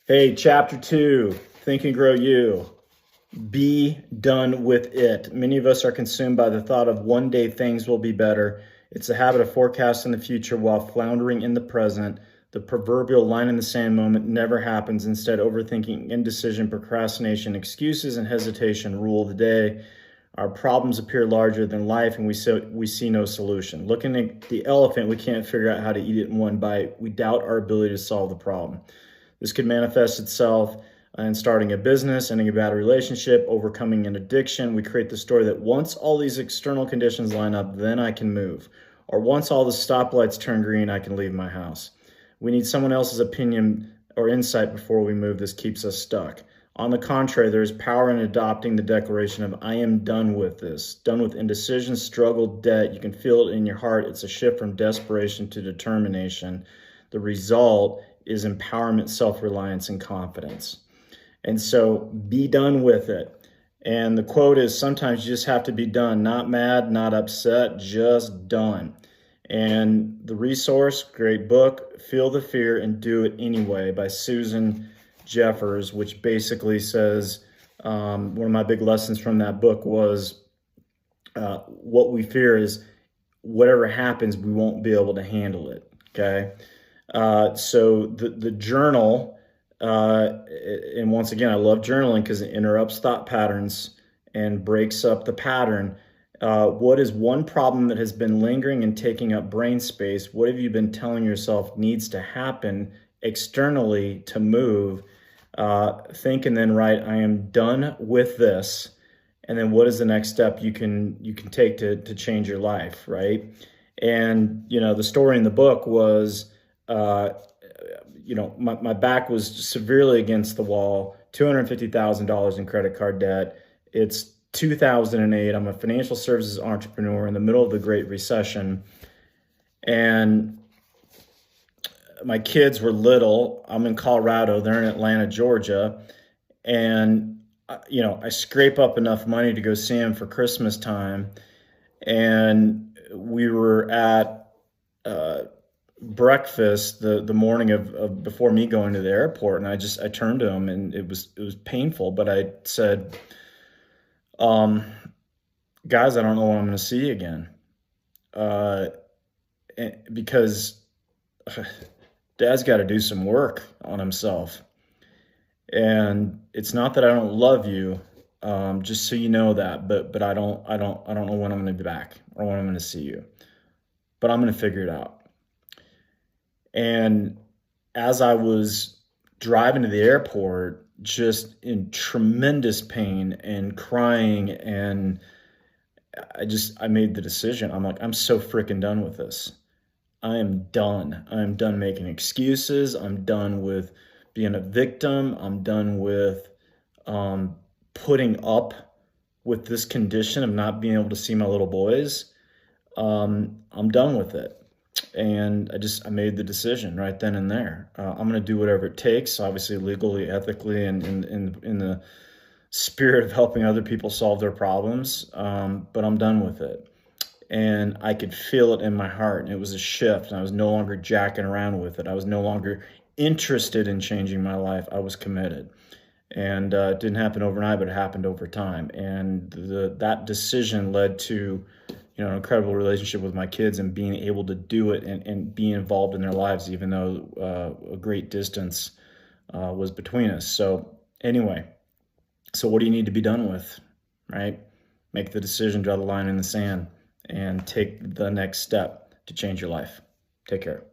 Hey, chapter 2, Think and Grow You. Be done with it. Many of us are consumed by the thought of one day things will be better. It's a habit of forecasting the future while floundering in the present. The proverbial line in the sand moment never happens. Instead, overthinking, indecision, procrastination, excuses, and hesitation rule the day. Our problems appear larger than life, and we see no solution. Looking at the elephant, we can't figure out how to eat it in one bite. We doubt our ability to solve the problem. This could manifest itself in starting a business, ending a bad relationship, overcoming an addiction. We create the story that once all these external conditions line up, then I can move. Or once all the stoplights turn green, I can leave my house. We need someone else's opinion or insight before we move. This keeps us stuck. On the contrary, there is power in adopting the declaration of I am done with this, done with indecision, struggle, debt. You can feel it in your heart. It's a shift from desperation to determination. The result is empowerment, self-reliance, and confidence. And so be done with it. And the quote is, sometimes you just have to be done, not mad, not upset, just done. And the resource, great book, Feel the Fear and Do It Anyway by Susan Jeffers, which basically says, one of my big lessons from that book was what we fear is whatever happens, we won't be able to handle it, okay? So the journal, and once again, I love journaling because it interrupts thought patterns and breaks up the pattern. What is one problem that has been lingering and taking up brain space? What have you been telling yourself needs to happen externally to move? Think and then write, I am done with this. And then what is the next step you can take to change your life, right? And, the story in the book was, my back was severely against the wall, $250,000 in credit card debt. It's 2008. I'm a financial services entrepreneur in the middle of the Great Recession. And my kids were little. I'm in Colorado. They're in Atlanta, Georgia. And, I scrape up enough money to go see them for Christmas time. And we were at breakfast the morning of before me going to the airport, and I turned to him, and it was painful, but I said, guys, I don't know when I'm going to see you again, because Dad's got to do some work on himself, and it's not that I don't love you, just so you know that, but I don't know when I'm going to be back or when I'm going to see you, but I'm going to figure it out. And as I was driving to the airport, just in tremendous pain and crying, and I made the decision. I'm like, I'm so freaking done with this. I am done. I'm done making excuses. I'm done with being a victim. I'm done with putting up with this condition of not being able to see my little boys. I'm done with it. And I made the decision right then and there. I'm going to do whatever it takes, obviously legally, ethically, and in the spirit of helping other people solve their problems. But I'm done with it. And I could feel it in my heart. And it was a shift. And I was no longer jacking around with it. I was no longer interested in changing my life. I was committed. And it didn't happen overnight, but it happened over time. And that decision led to an incredible relationship with my kids and being able to do it and be involved in their lives, even though a great distance was between us. So anyway, what do you need to be done with, right? Make the decision, draw the line in the sand, and take the next step to change your life. Take care.